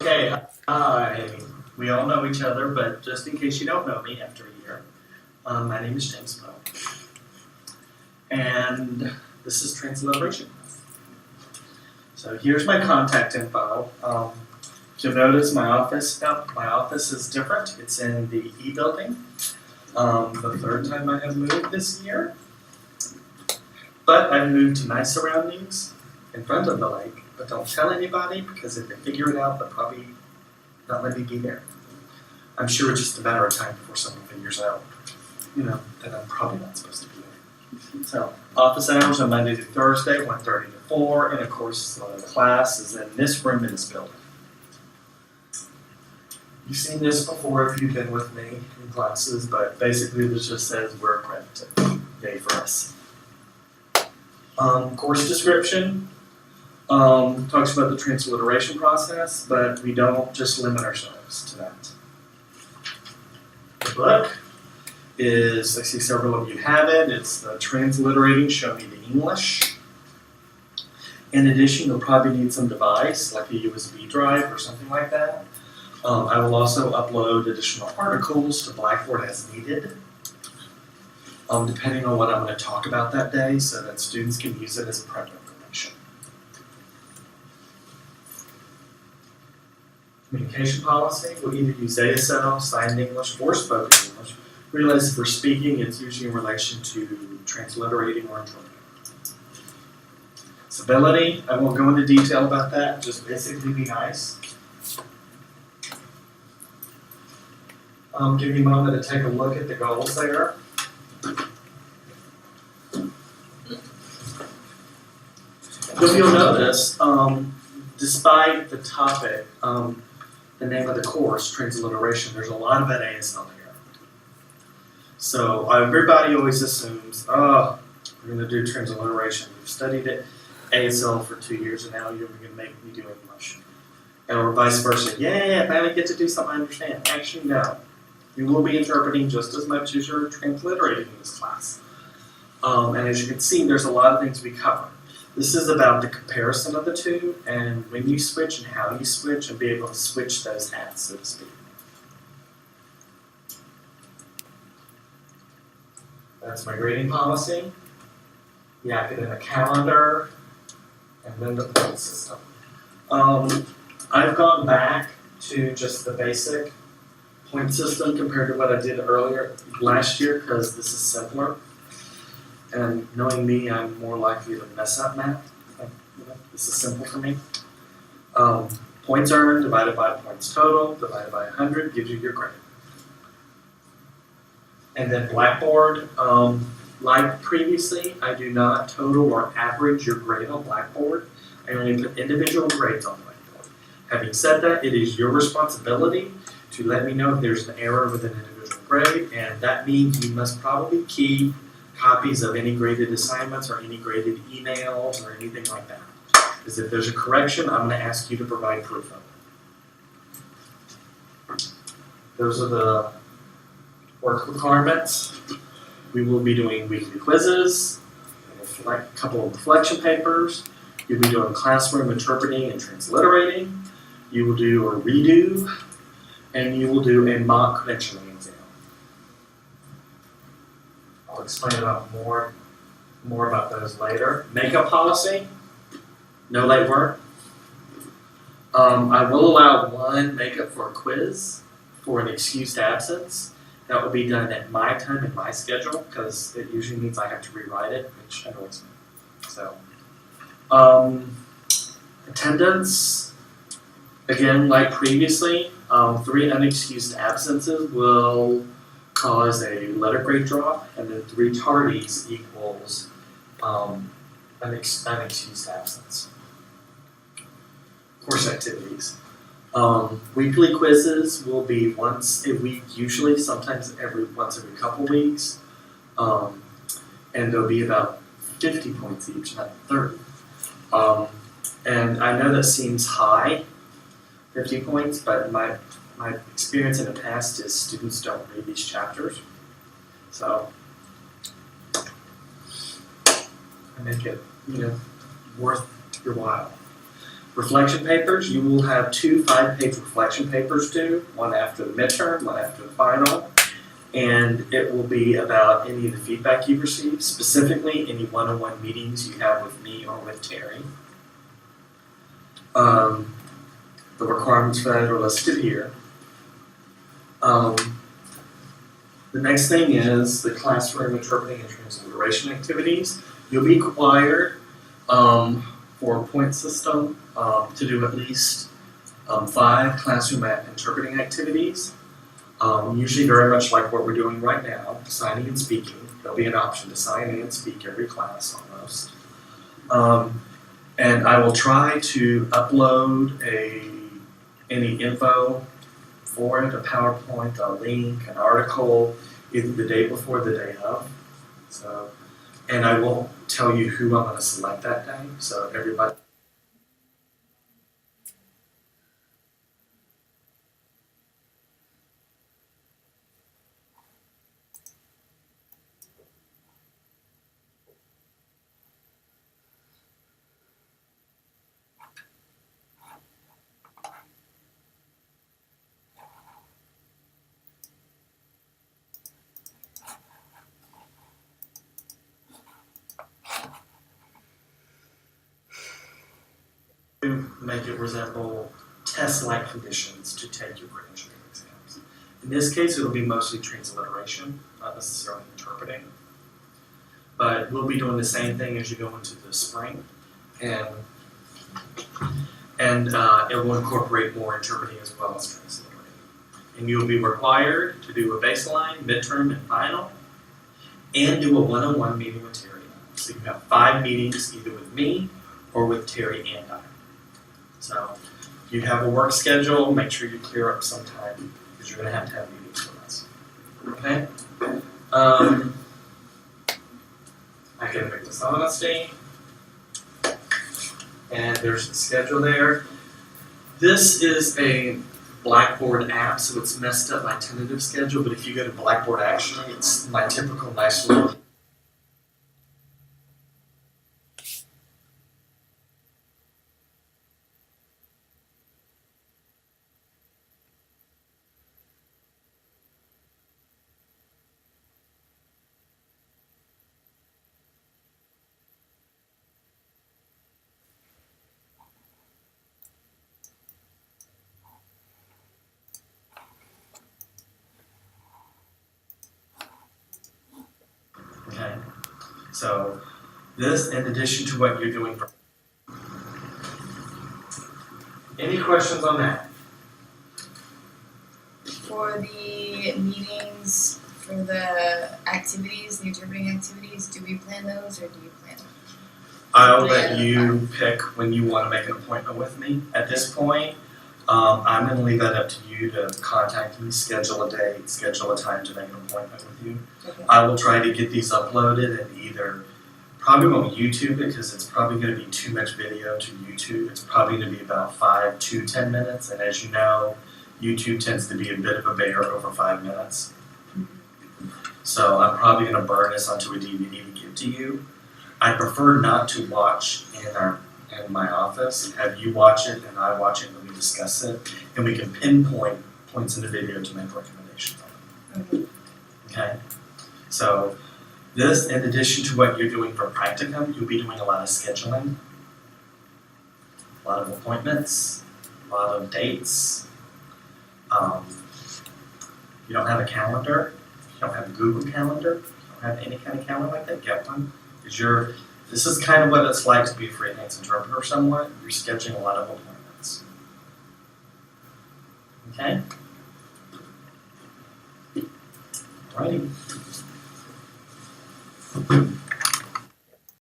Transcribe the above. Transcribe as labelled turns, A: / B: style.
A: Okay, we all know each other, but just in case you don't know me after a year, my name is James Poe, and this is Transliteration. So here's my contact info. You'll notice my office is different. It's in the E building. The third time I have moved this year, but I've moved to nice surroundings in front of the lake. But don't tell anybody, because if they figure it out, they'll probably not let me be there. I'm sure it's just a matter of time before someone figures out, that I'm probably not supposed to be there. So, office hours are Monday to Thursday, 1:30 to 4, and of course, the class is in this room in this building. You've seen this before if you've been with me in classes, but basically this just says we're accredited. Yay for us. Course description. Talks about the transliteration process, but we don't just limit ourselves to that. The book is, I see several of you have it, it's the Transliterating Show Me the English. In addition, you'll probably need some device, like a USB drive or something like that. I will also upload additional articles to Blackboard as needed, depending on what I'm going to talk about that day, so that students can use it as prep information. Communication policy, we'll either use ASL, signed English, or spoken English. Realize if we're speaking, it's usually in relation to transliterating or interpreting. Civility, I won't go into detail about that, just basically be nice. Give you a moment to take a look at the goals there. You'll notice, despite the topic, the name of the course, Transliteration, there's a lot of that ASL here. So everybody always assumes, we're going to do transliteration. We've studied it, ASL for 2 years, and now you're going to make me do English. Or vice versa. Yeah, I finally get to do something I understand. Actually, no. You will be interpreting just as much as you're transliterating in this class. And as you can see, there's a lot of things we cover. This is about the comparison of the two, and when you switch and how you switch, and be able to switch those hats, so to speak. That's my grading policy, the academic calendar, and then the point system. I've gone back to just the basic point system compared to what I did earlier last year, because this is simpler. And knowing me, I'm more likely to mess up math. This is simple for me. Points earned divided by points total divided by 100 gives you your grade. And then Blackboard, like previously, I do not total or average your grade on Blackboard. I only put individual grades on Blackboard. Having said that, it is your responsibility to let me know if there's an error with an individual grade, and that means you must probably keep copies of any graded assignments or any graded emails or anything like that. Because if there's a correction, I'm going to ask you to provide proof of it. Those are the work requirements. We will be doing weekly quizzes, a couple of reflection papers. You'll be doing classroom interpreting and transliterating. You will do a redo, and you will do a mock credentialing exam. I'll explain about more about those later. Makeup policy, no late work. I will allow one makeup for a quiz for an excused absence. That will be done at my time and my schedule, because it usually means I have to rewrite it, which annoys me. So, attendance, again, like previously, 3 unexcused absences will cause a letter grade drop, and then 3 tardies equals an unexcused absence. Course activities. Weekly quizzes will be once a week, usually, sometimes once every couple weeks, and there'll be about 50 points each, not 30. And I know that seems high, 50 points, but my experience in the past is students don't read these chapters, so I make it, worth your while. Reflection papers, you will have 2 5-page reflection papers due, one after the midterm, one after the final. And it will be about any of the feedback you've received, specifically any one-on-one meetings you have with me or with Terry. The requirements for that are listed here. The next thing is the classroom interpreting and transliteration activities. You'll be required for a point system to do at least 5 classroom interpreting activities. Usually very much like what we're doing right now, signing and speaking. There'll be an option to sign and speak every class almost. And I will try to upload any info for it, a PowerPoint, a link, an article, either the day before or the day of. So, and I won't tell you who I'm going to select that day, so everybody. To make it resemble test-like conditions to take your credentialing exams. In this case, it'll be mostly transliteration, not necessarily interpreting. But we'll be doing the same thing as you go into the spring, and it will incorporate more interpreting as well as transliterating. And you'll be required to do a baseline, midterm, and final, and do a one-on-one meeting with Terry. So you have 5 meetings either with me or with Terry and I. So if you have a work schedule, make sure you clear up some time because you're going to have meetings with us. Okay? Academic dishonesty. And there's the schedule there. This is a Blackboard app, so it's messed up my tentative schedule, but if you go to Blackboard Action, it's my typical nice little. Okay, so this in addition to what you're doing. Any questions on that?
B: For the meetings, for the activities, the interpreting activities, do we plan those or do you plan them?
A: I'll let you pick when you want to make an appointment with me. At this point, I'm going to leave that up to you to contact me, schedule a date, schedule a time to make an appointment with you.
B: Okay.
A: I will try to get these uploaded and either probably won't YouTube it because it's probably going to be too much video to YouTube. It's probably going to be about 5 to 10 minutes, and as you know, YouTube tends to be a bit of a bear over 5 minutes. So I'm probably going to burn this onto a DVD to give to you. I prefer not to watch in my office. Have you watch it and I watch it and we discuss it, and we can pinpoint points in the video to make recommendations on it. Okay? So this, in addition to what you're doing for practicum, you'll be doing a lot of scheduling, a lot of appointments, a lot of dates. You don't have a calendar, you don't have a Google Calendar, you don't have any kind of calendar like that, get one. Because this is kind of what it's like to be a freelance interpreter somewhat. You're scheduling a lot of appointments. Okay? Alrighty.